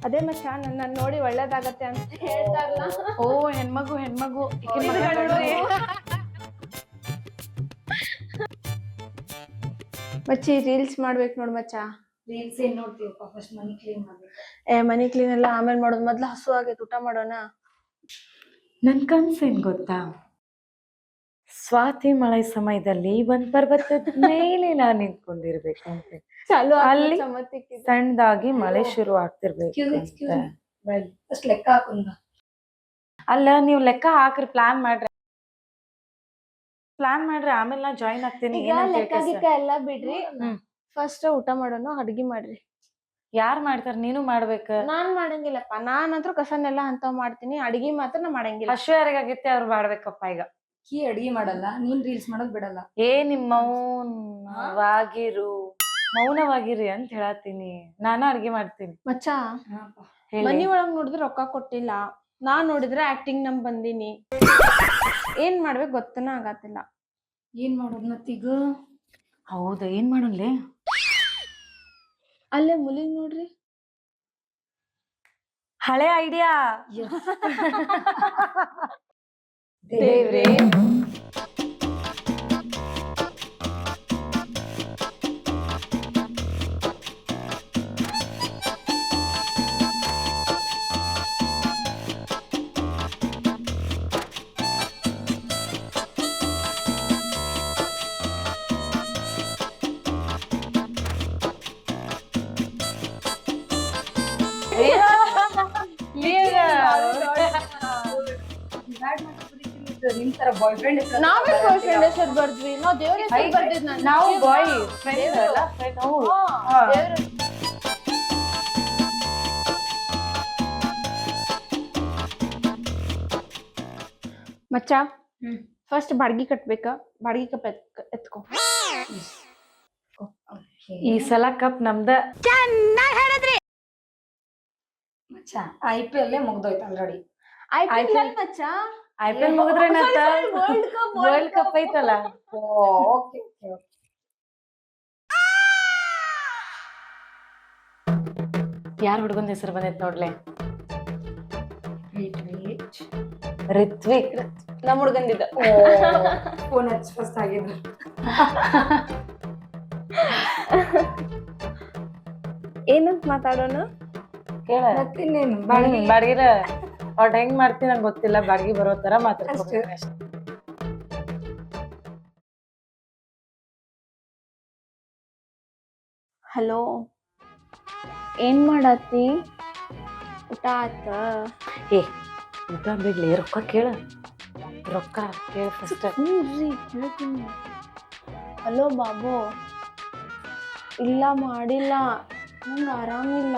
ಅದೇ ಮಚ್ಚ ನನ್ನ ನೋಡಿ ಒಳ್ಳೇದಾಗತ್ತೆ ಅಂತ ಹೇಳ್ತಾರಲ್ಲ. ಓ ಹೆಣ್ಮಗು ಮಚ್ಚಿ ರೀಲ್ಸ್ ಮಾಡ್ಬೇಕು ನೋಡ್ ಮಚ್ಚ. ರೀಲ್ಸ್ ಏನ್ ನೋಡ್ತೀವಪ್ಪ, ಫಸ್ಟ್ ಮನಿ ಕ್ಲೀನ್ ಮಾಡ್ಬೇಕು. ಮನಿ ಕ್ಲೀನ್ ಎಲ್ಲ ಆಮೇಲೆ ಮಾಡೋದು, ಮೊದ್ಲು ಹಸು ಆಗೈತೆ, ಊಟ ಮಾಡೋಣ. ನನ್ ಕನ್ಸೇನ್ ಗೊತ್ತಾ, ಸ್ವಾತಿ ಮಳೆ ಸಮಯದಲ್ಲಿ ಒಂದ್ ಪರ್ವತದ ಮೇಲೆ ನಾನ್ ನಿಂತ್ಕೊಂಡಿರ್ಬೇಕು ಅಂತ. ಚಾಲು ಅಲ್ಲಿ ಸಣ್ಣದಾಗಿ ಮಳೆ ಶುರು ಆಗ್ತಿರ್ಬೇಕು. ಫಸ್ಟ್ ಲೆಕ್ಕ ಹಾಕೊಂಡ. ಅಲ್ಲ ನೀವು ಲೆಕ್ಕ ಹಾಕ್ರಿ, ಪ್ಲಾನ್ ಮಾಡ್ರಿ ಆಮೇಲೆ ನಾ ಜಾಯಿನ್ ಆಗ್ತೀನಿ. ಲೆಕ್ಕ ಎಲ್ಲ ಬಿಡ್ರಿ, ಫಸ್ಟ್ ಊಟ ಮಾಡೋಣ, ಅಡ್ಗಿ ಮಾಡ್ರಿ. ಯಾರ್ ಮಾಡ್ತಾರ? ನೀನು ಮಾಡ್ಬೇಕ. ನಾನ್ ಮಾಡಂಗಿಲ್ಲಪ್ಪ, ನಾನಂತ್ರ ಕಸನೆಲ್ಲ ಅಂತವ್ ಮಾಡ್ತೀನಿ, ಅಡ್ಗಿ ಮಾತ್ರ ನಾ ಮಾಡಂಗಿಲ್ಲ. ಹಸು ಯಾರಿಗಾಗೈತೆ ಅವ್ರು ಮಾಡ್ಬೇಕಪ್ಪ. ಈಗ ಅಡ್ಗಿ ಮಾಡಲ್ಲ, ನೀನ್ ರೀಲ್ಸ್ ಮಾಡೋದ್ ಬಿಡಲ್ಲ. ನಿಮ್ ಮೌನವಾಗಿರಿ ಅಂತ ಹೇಳತ್ತೀನಿ. ನಾನು ಅಡ್ಗೆ ಮಾಡ್ತೀನಿ. ಮಚ್ಚ ಮನಿ ಒಳಗ್ ನೋಡಿದ್ರೆ ರೊಕ್ಕ ಕೊಟ್ಟಿಲ್ಲ, ನಾನ್ ನೋಡಿದ್ರೆ ಆಕ್ಟಿಂಗ್ ನಮ್ ಬಂದಿನಿ. ಏನ್ ಮಾಡ್ಬೇಕು ಗೊತ್ತನ ಆಗತ್ತಿಲ್ಲ. ಏನ್ ಮಾಡೋದ್ ಮತ್ತೀಗ? ಹೌದಾ, ಏನ್ ಮಾಡೋನ್ಲೆ? ಅಲ್ಲೇ ಮುಲಿಗ್ ನೋಡ್ರಿ, ಹಳೆ ಐಡಿಯಾ. ದೇವ್ರೇ ನಿಮ್ ತರ ಬಾಯ್ ಫ್ರೆಂಡ್ ನಾವೇ ಬಾಯ್ ಫ್ರೆಂಡ್ ಹೆಸರು ಬರ್ದ್ವಿ, ನಾವ್ ದೇವ್ರ ಹೆಸರು ಬರ್ದಿದ್. ನಾವು ಬಾಯ್ ಫ್ರೆಂಡ್ ಅಲ್ಲ, ಮಚ್ಚ ಫಸ್ಟ್ ಬಾಡ್ಗಿ ಕಟ್ಬೇಕ, ಬಾಡ್ಗಿ ಕಪ್ ಎತ್ಕೊ. ಈ ಸಲ ಕಪ್ ನಮ್ದ. ಚೆನ್ನಾಗಿ ಹೇಳಿದ್ರಿ ಮಚ್ಚ. IPL ಮುಗ್ದೋಯ್ತು ಆಲ್ರೆಡಿ. IPL ಮಚ್ಚ, IPL ಮುಗಿದ್ರೆ ವರ್ಲ್ಡ್ ಕಪ್ ಐತಲ್ಲ. ಓಕೆ. ಯಾರ್ ಹುಡುಗನ ಹೆಸರು ಬಂದೈತ್ ನೋಡ್ಲೆ? ರಿತ್ವಿಕ್. ನಮ್ ಹುಡ್ಗಂದಿದ್ದ. ಫೋನ್ ಹಚ್ಚಿ ಫಸ್ಟ್ ಆಗಿದ್ರು. ಏನಂತ ಮಾತಾಡೋಣ ಕೇಳ. ಮತ್ತಿನ್ನೇನು ಬಾಡ್ಗಿರ ಅವ್ರ ಹೆಂಗ್ ಮಾಡ್ತೀನಿ ನಂಗೆ ಗೊತ್ತಿಲ್ಲ, ಬಾಡ್ಗಿ ಬರೋ ತರ ಮಾತಾಡ್ತೀನಿ. ಹಲೋ, ಏನ್ ಮಾಡತ್ತಿ? ಊಟ ಆತ? ಊಟ ಬಿಡ್ಲಿ, ರೊಕ್ಕ ಕೇಳ ಫಸ್ಟ್. ಕೇಳ್ತೀನಿ. ಹಲೋ ಬಾಬು, ಇಲ್ಲ ಮಾಡಿಲ್ಲ, ನಂಗೆ ಆರಾಮಿಲ್ಲ,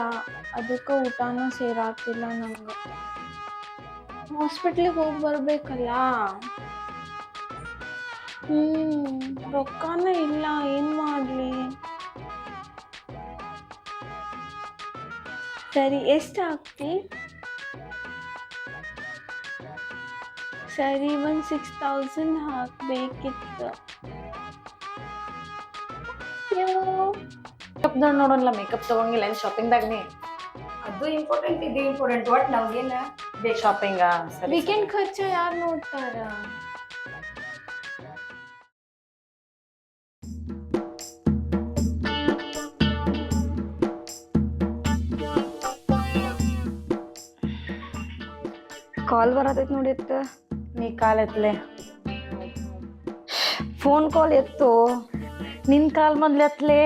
ಅದಕ್ಕೆ ಊಟನ ಸೇರಾಗ್ತಿಲ್ಲ. ನಂಗೆ ಹಾಸ್ಪಿಟ್ಲಿಗೆ ಹೋಗಿ ಬರ್ಬೇಕಲ್ಲ. ರೊಕ್ಕನ ಇಲ್ಲ, ಏನ್ ಮಾಡ್ಲಿ? ಸರಿ, ಎಷ್ಟು ಆಗ್ತಿ? ಸರಿ, 6,000 ಹಾಕ್ಬೇಕಿತ್ತು. ನೋಡೋಣ, ಮೇಕಪ್ ತಗೊಂಗಿಲ್ಲ ಶಾಪಿಂಗ್ದಾಗ. ನೀ ಅದು ಇಂಪಾರ್ಟೆಂಟ್, ಇದು ಇಂಪಾರ್ಟೆಂಟ್. ಒಟ್ ನಾವ್ಗೇನ ಬೇಕು ಶಾಪಿಂಗ್. ವೀಕೆಂಡ್ ಖರ್ಚು ಯಾರು ನೋಡ್ತಾರ? ಕಾಲ್ ಬರತೈತಿ ನೋಡಿತ್ತ. ನೀ ಕಾಲ್ ಎತ್ತಲೆ. ಫೋನ್ ಕಾಲ್ ಎತ್ತು. ನಿನ್ ಕಾಲ್ ಮೊದ್ಲು ಎತ್ತಲೆ.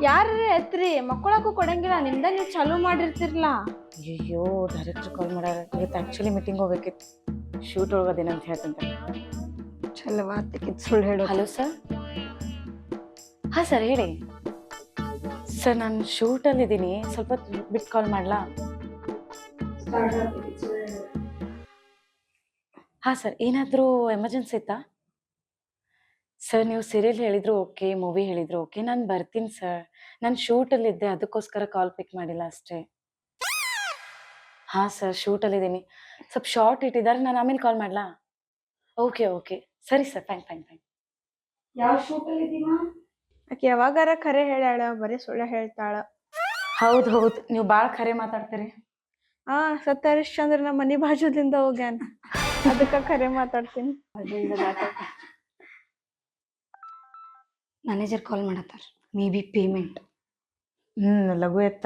ಯಾರ ಎತ್ರಿ, ಮಕ್ಕಳಕ್ಕೂ ಕೊಡಂಗಿಲ್ಲ, ನಿಮ್ದ ನೀವು ಚಾಲೂ ಮಾಡಿರ್ತಿರ್ಲಾ. ಅಯ್ಯೋ, ಡೈರೆಕ್ಟರ್ ಕಾಲ್ ಮಾಡ್ಯಾರ. ಇವತ್ತು ಆಕ್ಚುಲಿ ಮೀಟಿಂಗ್ ಹೋಗ್ಬೇಕಿತ್ತು, ಶೂಟ್ ಹೋಗೋದೇನ ಅಂತ ಹೇಳ್ತಂತ. ಚಲೋ ಆತಕ್ಕಿದ್ ಸುಳ್ಳು ಹೇಳು. Hello sir. ಹಾ ಸರ್, ಹೇಳಿ ಸರ್. ನಾನು ಶೂಟಲ್ಲಿದ್ದೀನಿ, ಸ್ವಲ್ಪ ಬಿಟ್ಟು ಕಾಲ್ ಮಾಡ್ಲಾ? ಹಾ ಸರ್, ಏನಾದರೂ ಎಮರ್ಜೆನ್ಸಿ ಇತ್ತಾ ಸರ್? ನೀವು ಸೀರಿಯಲ್ ಹೇಳಿದ್ರು ಓಕೆ, ಮೂವಿ ಹೇಳಿದ್ರು ಓಕೆ, ನಾನು ಬರ್ತೀನಿ ಸರ್. ನಾನು ಶೂಟಲ್ಲಿದ್ದೆ, ಅದಕ್ಕೋಸ್ಕರ ಕಾಲ್ ಪಿಕ್ ಮಾಡಿಲ್ಲ ಅಷ್ಟೇ. ಹಾಂ ಸರ್, ಶೂಟಲ್ಲಿದ್ದೀನಿ, ಸ್ವಲ್ಪ ಶಾರ್ಟ್ ಇಟ್ಟಿದ್ದಾರೆ, ನಾನು ಆಮೇಲೆ ಕಾಲ್ ಮಾಡಲಾ? ಓಕೆ ಸರಿ ಸರ್, ಫೈನ್. ಯಾವ ಶೂಟಲ್ಲಿದ್ದೀನಾ? ಆಕೆ ಯಾವಾಗಾರ ಖರೆ ಹೇಳ್ಯಾಳ, ಬರೀ ಸುಳ್ಳ ಹೇಳ್ತಾಳ. ಹೌದ್ ಹೌದ್ ನೀವು ಬಾಳ ಖರೆ ಮಾತಾಡ್ತೀರಿ. ಸತ್ಯ ಹರಿಶ್ಚಂದ್ರ ನಮ್ಮ ಮನಿ ಬಾಜುದಿಂದ ಹೋಗ್ಯಾನ, ಅದಕ್ಕ ಖರೆ ಮಾತಾಡ್ತೀನಿ. ಮ್ಯಾನೇಜರ್ ಕಾಲ್ ಮಾಡತ್ತಾರ, ಮೇ ಬಿ ಪೇಮೆಂಟ್. ಲಘು ಎತ್ತ,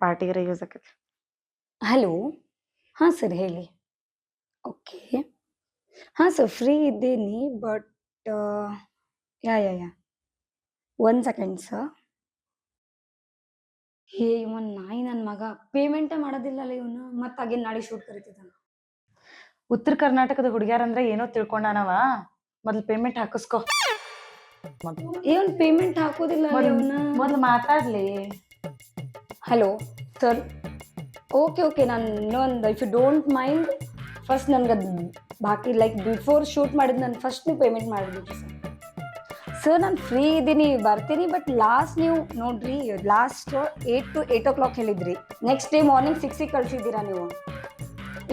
ಪಾರ್ಟಿಗರ ಯೂಸ್ ಆಕೈತಿ. ಹಲೋ, ಹಾಂ ಸರ್ ಹೇಳಿ. ಓಕೆ, ಹಾಂ ಸರ್ ಫ್ರೀ ಇದ್ದೀನಿ, ಬಟ್ ಯಾ 1 ಸೆಕೆಂಡ್ ಸರ್. ಹೇ ಇವನ್ ನಾಯಿ ನನ್ನ ಮಗ ಪೇಮೆಂಟೇ ಮಾಡೋದಿಲ್ಲಲ್ಲ ಇವನು, ಮತ್ತೆ ಹಾಗೆ ನಾಳೆ ಶೂಟ್ ಕರಿತಿದ್ದಾನ. ಉತ್ತರ ಕರ್ನಾಟಕದ ಹುಡುಗ್ಯಾರಂದ್ರೆ ಏನೋ ತಿಳ್ಕೊಂಡಾನವ. ಮೊದ್ಲು ಪೇಮೆಂಟ್ ಹಾಕಿಸ್ಕೊ. ಇವನ್ ಪೇಮೆಂಟ್ ಹಾಕೋದಿಲ್ಲ ಇವನು. ಮೊದ್ಲು ಮಾತಾಡ್ಲಿ. ಹಲೋ ಸರ್, ಓಕೆ ನಾನು ಇನ್ನೊಂದು, if you don't mind, first ನನ್ಗೆ ಬಾಕಿ ಲೈಕ್ ಬಿಫೋರ್ ಶೂಟ್ ಮಾಡಿದ್ದು ನಾನು ಫಸ್ಟ್ ನೀವು ಪೇಮೆಂಟ್ ಮಾಡಿಬಿಟ್ರಿ ಸರ್. ನಾನು ಫ್ರೀ ಇದ್ದೀನಿ, ಬರ್ತೀನಿ, ಬಟ್ ಲಾಸ್ಟ್ ನೀವು ನೋಡ್ರಿ, ಲಾಸ್ಟ್ 8 to 8 o'clock ಹೇಳಿದ್ರಿ. ನೆಕ್ಸ್ಟ್ ಡೇ ಮಾರ್ನಿಂಗ್ 6ಗೆ ಕಳಿಸಿದ್ದೀರಾ ನೀವು.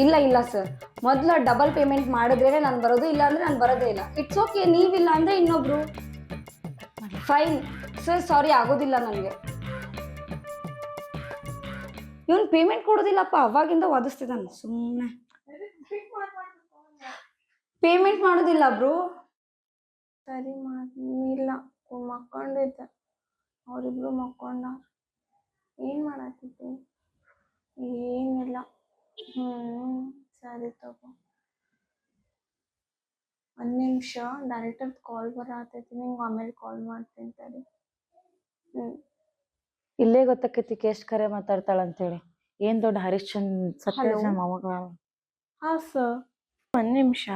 ಇಲ್ಲ ಸರ್, ಮೊದಲು ಡಬಲ್ ಪೇಮೆಂಟ್ ಮಾಡಿದ್ರೇ ನಾನು ಬರೋದು, ಇಲ್ಲ ಅಂದರೆ ನಾನು ಬರೋದೇ ಇಲ್ಲ. ಇಟ್ಸ್ ಓಕೆ, ನೀವಿಲ್ಲ ಅಂದರೆ ಇನ್ನೊಬ್ರು. ಫೈನ್ ಸರ್, ಸಾರಿ, ಆಗೋದಿಲ್ಲ ನನಗೆ. ಇವನು ಪೇಮೆಂಟ್ ಕೊಡೋದಿಲ್ಲಪ್ಪ, ಅವಾಗಿಂದ ವಾದಿಸ್ತಿದ್ದಾನೆ ಸುಮ್ಮನೆ. ಪೇಮೆಂಟ್ ಮಾಡೋದಿಲ್ಲ ಬ್ರೋ. ಸರಿ ಇಲ್ಲ, ಮಕ್ಕೊಂಡಿದ್ದೆ, ಅವರಿಬ್ರು ಮಕ್ಕೊಂಡ. ಏನ್ ಮಾಡತ್ತಿದ್ದೆ? ಏನಿಲ್ಲ. ಸರಿ ತಗೋ, 1 ನಿಮಿಷ, ಡೈರೆಕ್ಟರ್ ಕಾಲ್ ಬರತೈತಿ, ನಿಂಗೆ ಆಮೇಲೆ ಕಾಲ್ ಮಾಡ್ತೀನಿ ತಡಿ. ಇಲ್ಲೇ ಗೊತ್ತಾಕೈತಿ ಎಷ್ಟು ಖರೆ ಮಾತಾಡ್ತಾಳ ಅಂತೇಳಿ. ಏನ್ ದೊಡ್ಡ ಹರಿಶ್ಚಂದ್ರ ಸತ್ಯ ಮೊಮ್ಮಗ. ಹಾ ಸರ್, 1 ನಿಮಿಷ.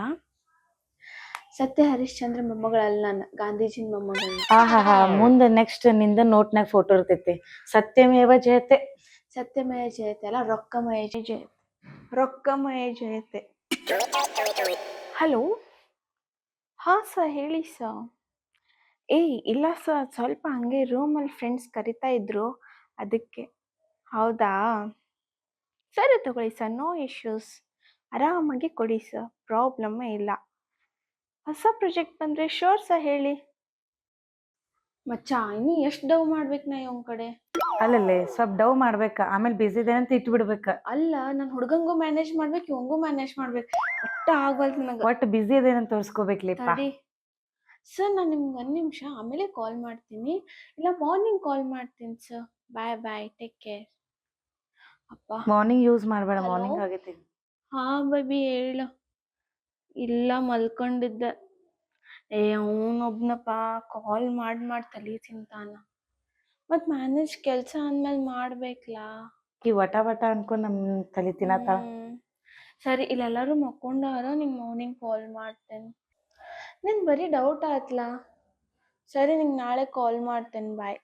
ಸತ್ಯ ಹರಿಶ್ಚಂದ್ರ ಮೊಮ್ಮಗಳಲ್ಲ, ನಾನು ಗಾಂಧೀಜಿನ ಮೊಮ್ಮಗಳು. ಹಾ ಮುಂದೆ ನೆಕ್ಸ್ಟ್ ನಿಂದ ನೋಟ್ನಾಗ ಫೋಟೋ ಇರ್ತೈತಿ. ಸತ್ಯಮೇವ ಜಯತೆ. ಸತ್ಯಮಯ ಜಯತೆ ಅಲ್ಲ, ರೊಕ್ಕಮಯ ಜಯತೆ. ರೊಕ್ಕಮಯ ಜಯತೆ. ಹಲೋ, ಹಾ ಸರ್ ಹೇಳಿ ಸರ್. ಇಲ್ಲ ಸರ್, ಸ್ವಲ್ಪ ಹಂಗೆ ರೂಮಲ್ಲಿ ಫ್ರೆಂಡ್ಸ್ ಕರಿತಾ ಇದ್ರು, ಅದಕ್ಕೆ. ಹೌದಾ, ಸರಿ ತಗೊಳ್ಳಿ ಸರ್, ನೋ ಇಶ್ಯೂಸ್, ಆರಾಮಾಗಿ ಕೊಡಿ ಸರ್, ಪ್ರಾಬ್ಲಮ್ಮೇ ಇಲ್ಲ. ಹೊಸ ಪ್ರಾಜೆಕ್ಟ್ ಬಂದರೆ ಶೋರ್ ಸರ್ ಹೇಳಿ. ಮಚ್ಚ, ಇನ್ನು ಎಷ್ಟು ಡವ್ ಮಾಡ್ಬೇಕು ನಾ ಇವ್ ಕಡೆ? ಅಲ್ಲಲ್ಲೇ ಸ್ವಲ್ಪ ಡವ್ ಮಾಡ್ಬೇಕ, ಆಮೇಲೆ ಬಿಸಿ ಇದೆ ಅಂತ ಇಟ್ಬಿಡ್ಬೇಕ. ಅಲ್ಲ, ನಾನು ಹುಡುಗಂಗೂ ಮ್ಯಾನೇಜ್ ಮಾಡ್ಬೇಕು, ಇವಂಗೂ ಮ್ಯಾನೇಜ್ ಮಾಡ್ಬೇಕು, ಒಟ್ಟ ಆಗಲ್ದು ನನಗೆ. ಒಟ್ಟು ಬಿಸಿ ಇದೆ ಅಂತ ತೋರಿಸ್ಕೋಬೇಕ್ಲಿಪ್ಪ. ಸರ್, ನಾನು ನಿಮ್ಗೆ 1 ನಿಮಿಷ ಆಮೇಲೆ ಕಾಲ್ ಮಾಡ್ತೀನಿ, ಇಲ್ಲ ಮಾರ್ನಿಂಗ್ ಕಾಲ್ ಮಾಡ್ತೀನಿ ಸರ್. ಬಾಯ್, ಟೇಕ್ ಕೇರ್. ಅಪ್ಪ, ಮಾರ್ನಿಂಗ್ ಯೂಸ್ ಮಾಡಬೇಡ, ಮಾರ್ನಿಂಗ್ ಆಗೈತಿ. ಹಾ ಬೇಬಿ ಹೇಳು. ಇಲ್ಲ, ಮಲ್ಕೊಂಡಿದ್ದೆ. ಅವನೊಬ್ನಪ್ಪ ಕಾಲ್ ಮಾಡಿ ತಲೆ ತಿಂತಾನ. ಮತ್ ಮ್ಯಾನೇಜ್ ಕೆಲಸ ಅಂದ್ಮೇಲೆ ಮಾಡ್ಬೇಕಲ್ಲ. ಈ ವಟ ಅನ್ಕೊಂಡ್ ನಮ್ ತಲೆ ತಿನ್ನತ್ತಾಳ. ಸರಿ, ಇಲ್ಲೆಲ್ಲರೂ ಮಕ್ಕೊಂಡಾರ, ನಿಂಗೆ ಮಾರ್ನಿಂಗ್ ಕಾಲ್ ಮಾಡ್ತೇನೆ. ನಿನ್ ಬರೀ ಡೌಟ್ ಆಯ್ತಲ್ಲ, ಸರಿ ನಿಂಗೆ ನಾಳೆ ಕಾಲ್ ಮಾಡ್ತೇನೆ. ಬಾಯ್.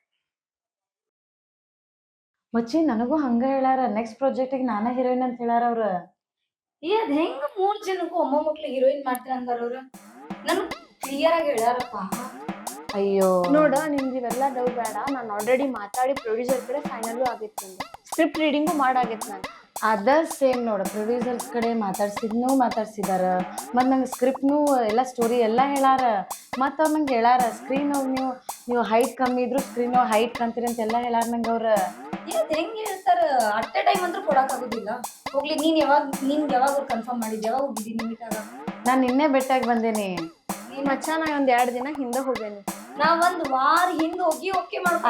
ಮಚ್ಚಿ, ನನಗೂ ಹಂಗ ಹೇಳಾರ, ನೆಕ್ಸ್ಟ್ ಪ್ರಾಜೆಕ್ಟಿಗೆ ನಾನೇ ಹೀರೋಯಿನ್ ಅಂತ ಹೇಳಾರ ಅವ್ರ. ಅದ್ ಹೆಂಗ 3 ಜನಕ್ಕೂ ಒಮ್ಮೊಮ್ಮಕ್ಳು ಹೀರೋಯಿನ್ ಮಾಡ್ತೀರ ಅಂದಾರ ಅವ್ರು. ನನ್ ಕ್ಲಿಯರ್ ಆಗಿ ಹೇಳಾರಪ್ಪ. ಅಯ್ಯೋ ನೋಡ, ನಿಮ್ದು ಇವೆಲ್ಲ ಡೌಟ್ ಬೇಡ. ನಾನು ಆಲ್ರೆಡಿ ಮಾತಾಡಿ ಪ್ರೊಡ್ಯೂಸರ್ ಕಡೆ ಫೈನಲ್ಲೂ ಆಗಿತ್ತು, ನಂದು ಸ್ಕ್ರಿಪ್ಟ್ ರೀಡಿಂಗು ಮಾಡಾಗಿತ್ತು. ನಾನು ಅದ ಸೇಮ್ ನೋಡ, ಪ್ರೊಡ್ಯೂಸರ್ಸ್ ಕಡೆ ಮಾತಾಡ್ಸಿದಾರ, ಮತ್ತು ನಂಗೆ ಸ್ಕ್ರಿಪ್ಟ್ನು ಎಲ್ಲ ಸ್ಟೋರಿ ಎಲ್ಲ ಹೇಳಾರ. ಮತ್ತು ಅವ್ರು ನಂಗೆ ಹೇಳಾರ, ಸ್ಕ್ರೀನ್ ನೀವು ಹೈಟ್ ಕಮ್ಮಿ ಇದ್ರು ಸ್ಕ್ರೀನ್ ಹೈಟ್ ಕಂತೀರಿ ಅಂತೆಲ್ಲ ಹೇಳಾರ ನಂಗೆ ಅವ್ರ. ಹೆಂಗ್ ಹೇಳ್ತಾರ, ಅಟ್ ಎ ಟೈಮ್ ಅಂದ್ರೆ ಕೊಡಕ್ ಆಗುದಿಲ್ಲ. ಹೋಗ್ಲಿ, ನಿನ್ಗೆ ಯಾವಾಗ ಕನ್ಫರ್ಮ್ ಮಾಡಿದ್, ಯಾವಾಗ ಹೋಗಿದ್ದೀನಿ ಮೀಟ್ ಆಗ? ನಾನು ನಿನ್ನೆ ಭೇಟಿಯಾಗಿ ಬಂದೇನಿ. ಮಚ್ಚ, ನಾ 1-2 ದಿನ ಹಿಂದೆ ಹೋಗೇನಿ. ನಾ 1 ವಾರ ಹಿಂದೆ ಹೋಗಿ ಓಕೆ ಮಾಡ್ಕೊ.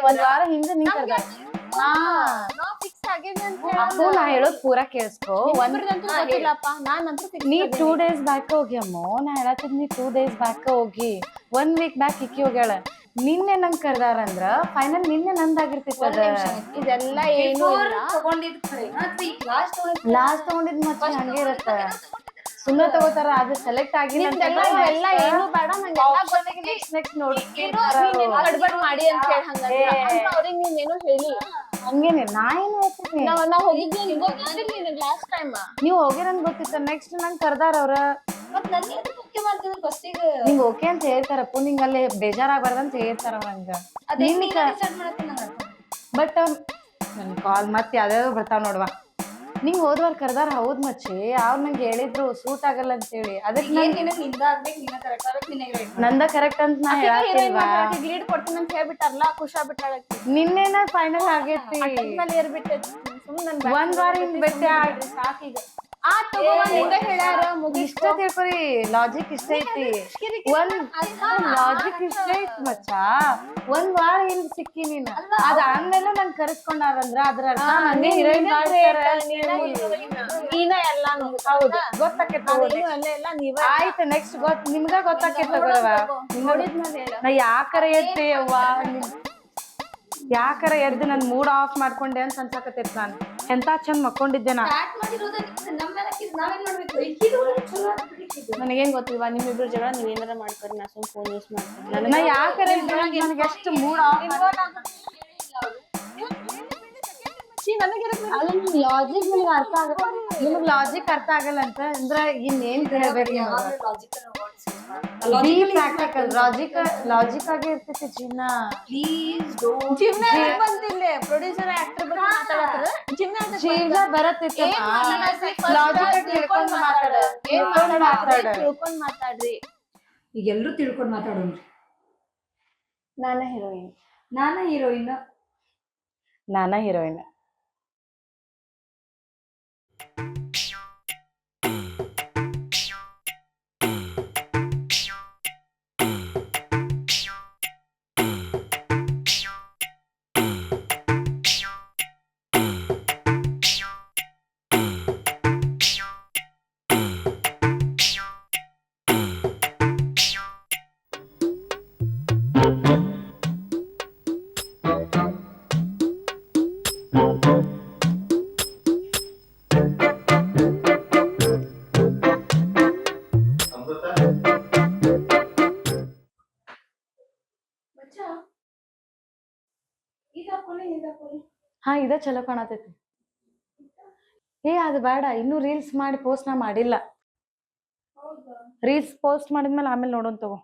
ಒಂದ್ ವಾರ ಹಿಂದೆ ನೀ ನಾ ಹೇಳೋದ್ ಪೂರಾ ಕೇಳಿಸ್ಕೊ. ನೀ 2 days ಬ್ಯಾಕ್ ಹೋಗ್ಯಮ್ಮೋ, ನಾ ಹೇಳತ್ತಿದ್ ನೀ 2 days ಬ್ಯಾಕ್ ಹೋಗಿ 1 week ಬ್ಯಾಕ್ ಇಕ್ಕಿ ಹೋಗ್ಯಾಳ. ನಿನ್ನೆ ನಂಗೆ ಕರ್ದಾರಂದ್ರ ಫೈನಲ್ ನಿನ್ನೆ ನಂದಾಗಿರ್ತೈತದ. ಇದೆಲ್ಲ ಏನು ಲಾಸ್ಟ್ ತಗೊಂಡಿದ್ ಮತ್ತೆ ಹಂಗೆ ಇರತ್ತ. ಸುಮ್ಮನೆ ತಗೋತಾರ, ಅದು ಸೆಲೆಕ್ಟ್ ಆಗಿಲ್ಲ ಏನು ಬೇಡ. ನೆಕ್ಸ್ಟ್ ನೋಡಿ ಮಾಡಿ ಅಂತ ಹೇಳಿ ಅವ್ರಿಗೆ ನೀನೇನು ಹೇಳಿ ಹಂಗೇನೆ. ನಾ ಏನು ಹೇಳ್ತೀನಿ, ನಾವ್ ಹೋಗಿದ್ದೆ ಲಾಸ್ಟ್ ಟೈಮ್. ನೀವ್ ಹೋಗಿರಂಗ್ ಗೊತ್ತಿತ್ತ. ನೆಕ್ಸ್ಟ್ ನಂಗೆ ಕರ್ದಾರ ಅವ್ರ. ನಿಂಗ್ ಓಕೆ ಅಂತ ಹೇಳ್ತಾರಪ್ಪ, ನಿಂಗ ಅಲ್ಲಿ ಬೇಜಾರಾಗಬಾರ್ದಂತ ಹೇಳ್ತಾರ ಅವ್ರಂಗ. ಬಟ್ ನನ್ ಕಾಲ್ ಮತ್ತೆ ಯಾವ್ಯಾವ ಬರ್ತಾವ ನೋಡ್ವಾ. ನಿಂಗ್ ಹೋದ್ವಾರ ಕರ್ದಾರ ಹೌದ್ ಮಚ್ಚಿ ಅವ್ರು ನಂಗೆ ಹೇಳಿದ್ರು ಸೂಟ್ ಆಗಲ್ಲ ಅಂತ ಹೇಳಿ ಅದಕ್ಕೆ ಏನ್ ನಿನಗ್ ನಿಂದ ಆಗ್ಬೇಕು ನಿನ್ನ ಕರೆಕ್ಟ್ ಆಗ್ಬೇಕು ನಿನಗೆ ನಂದ ಕರೆಕ್ಟ್ ಅಂತ ನಾ ಹೇಳತ್ತಿಲ್ವಾ ಲೀಡ್ ಕೊಡ್ತೀನಿ ಅಂತ ಹೇಳ್ಬಿಟ್ಟಾರಲ್ಲ ಖುಷಿ ಆಗ್ಬಿಟ್ಟಾಳ ನಿನ್ನೆನ ಫೈನಲ್ ಆಗೈತಿ ಮೇಲೆ ಏರ್ಬಿಟ್ಟೆ ಸುಮ್ಮನೆ ಒಂದ್ ವಾರ ಹಿಂಗ್ ಬೆಟ್ಟೆ ಆಡ್ರಿ ಸಾಕೀಗ ಆ ತಗೋಂಗ ಹೇಳ್ಯಾರ ಇಷ್ಟ ತಿಳ್ಕೊರಿ ಲಾಜಿಕ್ ಇಷ್ಟ ಐತಿ ಒಂದ್ ಲಾಜಿಕ್ ಇಷ್ಟ ಐತಿ ಮಚ್ಚ ಒಂದ್ ವಾರ ಹಿಂಗ್ ಸಿಕ್ಕಿ ನೀನ್ ಅದಾದ್ಮೇಲೆ ನನ್ ಕರೆಸ್ಕೊಂಡಾರಂದ್ರ ಅದ್ರ ಅರ್ಥ ನಂಗೆ ಹೀರೋಯಿನ್ ನೀನ ಎಲ್ಲಾನು ಹೌದು ಗೊತ್ತಾಕೈತಿ ಎಲ್ಲ ನೀವ ಆಯ್ತು ನೆಕ್ಸ್ಟ್ ನಿಮ್ಗ ಗೊತ್ತಾಕೈತಿ ತಗೋರವ ನೋಡಿದ್ಮೇಲೆ ಹೇಳ ನಾ ಯಾಕರ ಎದ್ದೆ ಅವ್ವ ಯಾಕರ ಎದ್ದು ನನ್ ಮೂಡ್ ಆಫ್ ಮಾಡ್ಕೊಂಡೆ ಅಂತ ಅನ್ಸಾಕತ್ತೈತಿ ನಾನು ಎಂತ ಚಂದ ಮಕ್ಕೊಂಡಿದ್ದೆ ನಾ ನನಗೇನ್ ಗೊತ್ತಿಲ್ವಾ ನಿಮ್ಮಿಬ್ರು ಜಗಳ ನೀವ್ ಏನಾರ ಮಾಡ್ಕೊರಿ ನಾ ಸುಮ್ ಫೋನ್ ಯೂಸ್ ಮಾಡ್ತೀನಿ ನಾ ಯಾಕರ ನನಗೆ ಎಷ್ಟು ಮೂಡ್ ಆಫ್ ಲಾಜಿಕ್ ನಿಮ್ಗೆ ಅರ್ಥ ಆಗುತ್ತೆ ನಿಮಗ್ ಲಾಜಿಕ್ ಅರ್ಥ ಆಗಲ್ಲ ಅಂತ ಅಂದ್ರ ಇನ್ನೇನ್ ಹೇಳ್ಬೇಕು ಬಿ ಪ್ರಾಕ್ಟಿಕಲ್ ಲಾಜಿಕ್ ಆಗೇ ಇರ್ತೈತಿ ಜೀವನ ಪ್ಲೀಸ್ ಡೋಂಟ್ ಜೀವನ ಬಂದಿಲ್ಲ ಪ್ರೊಡ್ಯೂಸರ್ ಆಕ್ಟರ್ ಬಗ್ಗೆ ಮಾತಾಡತ್ರ ಜೀವನ ಬರತ್ತೈತಿ ಲಾಜಿಕ್ ತಿಳ್ಕೊಂಡ್ ತಿಳ್ಕೊಂಡ್ ಮಾತಾಡ್ರಿ ಈಗ ಎಲ್ರು ತಿಳ್ಕೊಂಡ್ ಮಾತಾಡೋಣ್ರಿ ನಾನ ಹೀರೋಯಿನ್ ನಾನ ಹೀರೋಯಿನ್ ನಾನ ಹೀರೋಯಿನ್ ಹಾ ಇದ ಚಲೋ ಕಾಣತೈತಿ ಅದು ಬೇಡ ಇನ್ನು ರೀಲ್ಸ್ ಮಾಡಿ ಪೋಸ್ಟ್ ನಾ ಮಾಡಿಲ್ಲ ರೀಲ್ಸ್ ಪೋಸ್ಟ್ ಮಾಡಿದ್ಮೇಲೆ ಆಮೇಲೆ ನೋಡೋನ್ ತಗೋ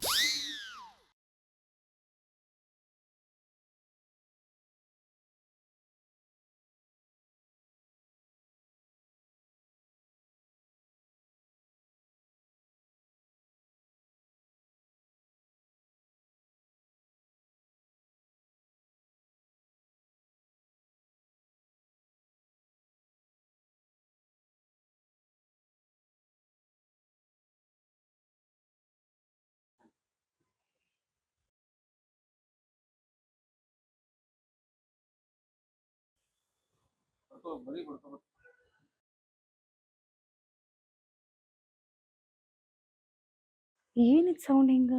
ಏನಿದ್ ಸೌಂಡ್ ಹಿಂಗ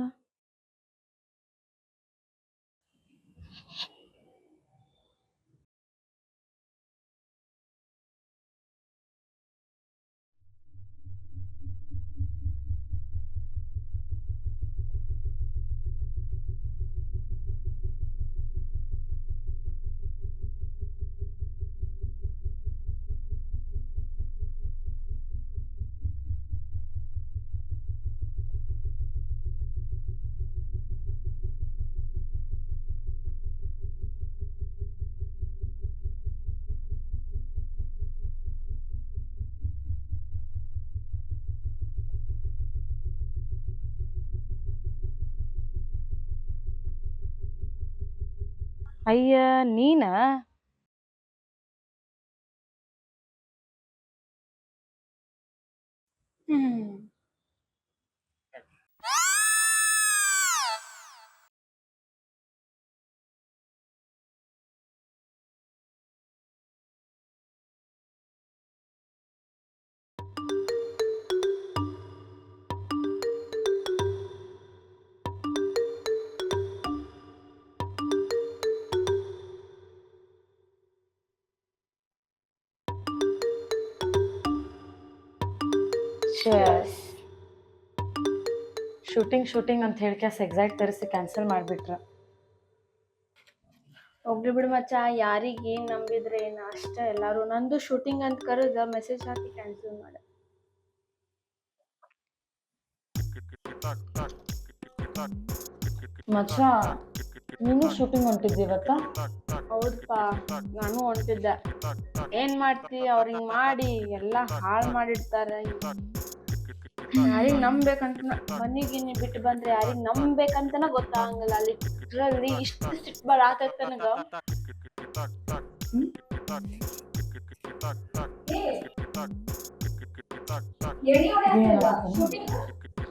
ಅಯ್ಯ ನೀನ ಶೂಟಿಂಗ್ ಅಂತ ಹೇಳ್ಕ್ಯಾಸ್ ಎಕ್ಸಾಕ್ಟ್ ತರಿಸಿ ಕ್ಯಾನ್ಸಲ್ ಮಾಡ್ಬಿಟ್ರ ಹೋಗ್ಲಿ ಬಿಡು ಮಚ್ಚ ಯಾರಿಗೆ ಏನ್ ನಂಬಿದ್ರೆ ಏನ್ ಅಷ್ಟ ಎಲ್ಲಾರು ನಂದು ಶೂಟಿಂಗ್ ಅಂತ ಕರೆದ ಮೆಸೇಜ್ ಹಾಕಿ ಕ್ಯಾನ್ಸಲ್ ಮಾಡ ಮಚ್ಚ ನೀನು ಶೂಟಿಂಗ್ ಹೊಂಟಿದ್ದಿ ಇವತ್ತ ಹೌದಪ್ಪ, ನಾನು ಹೊಂಟಿದ್ದೆ. ಏನ್ ಮಾಡ್ತಿ, ಅವ್ರ ಹಿಂಗ್ ಮಾಡಿ ಎಲ್ಲಾ ಹಾಳ್ ಮಾಡಿಡ್ತಾರ. ಯಾರಿಗ್ ನಂಬೇಕಂತ ಮನಿಗಿನಿ ಬಿಟ್ಟು ಬಂದ್ರೆ ಯಾರಿಗ್ ನಂಬೇಕಂತನ ಗೊತ್ತಾಗಂಗಿಲ್ಲ. ಲಿಟ್ರಲಿ ಇಷ್ಟು ಸಿಟ್ ಬರಾತೈತ್ ನನಗ.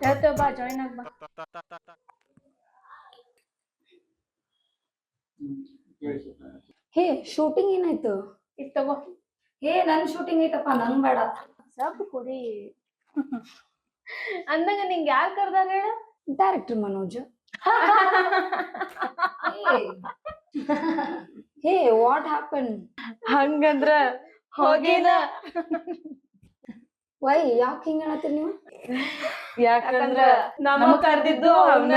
ಹೇಳ್ತೇವ ಬಾ, ಜಾಯಿನ್ ಆಗ್ ಬಾ. ಹೇ ಶೂಟಿಂಗ್ ಏನಾಯ್ತು? ಇದ್ ತಗೋ, ಹೇ ನನ್ ಶೂಟಿಂಗ್ ಐತಪ್ಪ, ನಂಗ್ ಬೇಡ. ಸಬ್ ಕೊಡಿ. ಅಂದಂಗ ನಿಂಗ್ ಯಾರ್ ಕರ್ದಾರ ಹೇಳ? Director Manoj. Hey what happen? ಹಂಗಂದ್ರ ಹೋಗೇನ. ವೈ ಯಾಕೆ ಹಿಂಗ ಹೇಳತ್ತೀರಿ ನೀವು? ಯಾಕಂದ್ರ ನಮ್ಮ ಕರ್ದಿದ್ದು ಅವ್ನ.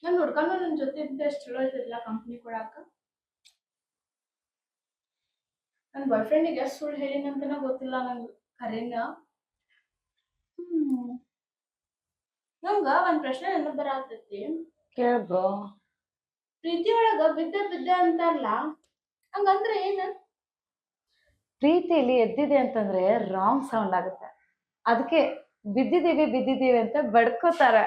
ನನ್ ಹುಡ್ಕನು ನನ್ ಜೊತೆ ಇದ್ದ ಎಷ್ಟ್ ಚಲೋ ಇದ್ದಿಲ್ಲ ಕಂಪ್ನಿ ಕೊಡಾಕ. ನನ್ ಬಾಯ್ ಫ್ರೆಂಡಿಗೆ ಎಷ್ಟ್ ಸುಳ್ಳು ಹೇಳಿನಂತನ ಗೊತ್ತಿಲ್ಲ ನಂಗೆ ಕರೆನ. ನಂಗ ಒಂದ್ ಪ್ರಶ್ನೆ ನೆನಪ್ ಬರಾತೈತಿ. ಕೇಳ್ ಬ್ರೋ. ಪ್ರೀತಿ ಒಳಗ ಬಿದ್ದ ಬಿದ್ದ ಅಂತಾರಲ್ಲ, ಹಂಗಂದ್ರ ಏನ? ಪ್ರೀತಿಯಲ್ಲಿ ಎದ್ದಿದೆ ಅಂತಂದ್ರೆ ರಾಂಗ್ ಸೌಂಡ್ ಆಗುತ್ತೆ, ಅದಕ್ಕೆ ಬಿದ್ದಿದೀವಿ ಅಂತ ಬಡ್ಕೋತಾರ.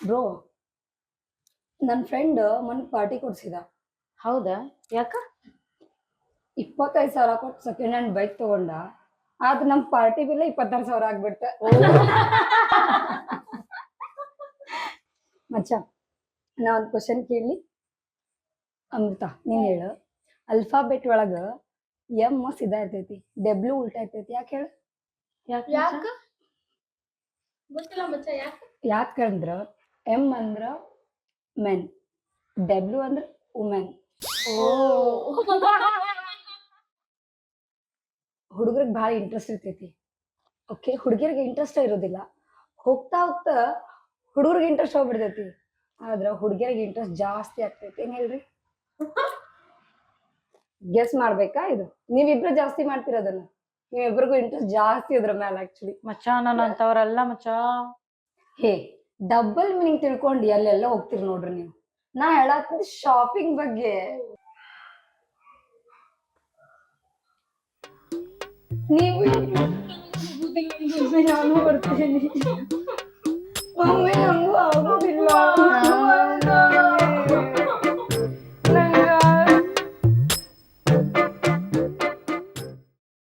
ಬ್ರೋ, ನನ್ನ ಫ್ರೆಂಡ್ ಮೊನ್ನೆ ಪಾರ್ಟಿ ಕೊಡ್ಸಿದ. ಹೌದಾ? ಯಾಕ? 25,000 ಕೊಟ್ಟು ಸೆಕೆಂಡ್ ಹ್ಯಾಂಡ್ ಬೈಕ್ ತಗೊಂಡ. ಆದ್ರೆ ನಮ್ ಪಾರ್ಟಿ ಬಿಲ್ 26,000 ಆಗ್ಬಿಟ್ಟ. ಮಚ್ಚ, ನಾ ಒಂದ್ ಕ್ವಶನ್ ಕೇಳಿ. ಅಮೃತ, ನೀನ್ ಹೇಳು. ಅಲ್ಫಾಬೆಟ್ ಒಳಗ ಎಂ ಸಿದಾ ಇರ್ತೈತಿ, ಡಬ್ಲ್ಯೂ ಉಲ್ಟಾ ಇರ್ತೈತಿ, ಯಾಕೆ ಹೇಳು? ಯಾಕ ಗೊತ್ತಿಲ್ಲ ಮಚ್ಚ, ಯಾಕ? ಯಾಕಂದ್ರ ಎಂ ಅಂದ್ರ ಮೆನ್, ಡಬ್ಲ್ಯೂ ಅಂದ್ರ ವುಮೆನ್. ಹುಡುಗರಿಗೆ ಭಾಳ ಇಂಟ್ರೆಸ್ಟ್ ಇರ್ತೈತಿ. ಓಕೆ, ಹುಡುಗಿಯರಿಗೆ ಇಂಟ್ರೆಸ್ಟ್ ಇರೋದಿಲ್ಲ. ಹೋಗ್ತಾ ಹೋಗ್ತಾ ಹುಡುಗರಿಗೆ ಇಂಟ್ರೆಸ್ಟ್ ಹೋಗ್ಬಿಡ್ತೈತಿ. ಆದ್ರ ಹುಡುಗಿಯರಿಗೆ ಇಂಟ್ರೆಸ್ಟ್ ಜಾಸ್ತಿ ಆಗ್ತೈತಿ. ಏನ್ ಹೇಳ್ರಿ? ಗೆಸ್ ಮಾಡ್ಬೇಕಾ? ಇದು ನೀವಿಬ್ರು ಜಾಸ್ತಿ ಮಾಡ್ತಿರೋದನ್ನ. ನೀವಿಬ್ರಿಗೂ ಇಂಟ್ರೆಸ್ಟ್ ಜಾಸ್ತಿ ಇದ್ರ ಮೇಲೆ ಆಕ್ಚುಲಿ. ಮಚ್ಚ, ನಾನು ಅಂತವ್ರಲ್ಲ ಮಚ್ಚ. ಹೇ, ಡಬಲ್ ಮೀನಿಂಗ್ ತಿಳ್ಕೊಂಡು ಎಲ್ಲೆಲ್ಲ ಹೋಗ್ತಿರಿ ನೋಡ್ರಿ ನೀವು. ನಾ ಹೇಳತ್ತಿದ್ ಶಾಪಿಂಗ್ ಬಗ್ಗೆ. ನೀವು ನಾನು ಬರ್ತೀನಿ. ಒಮ್ಮೆ ನಂಗೂ ಆಗೋದಿಲ್ಲ.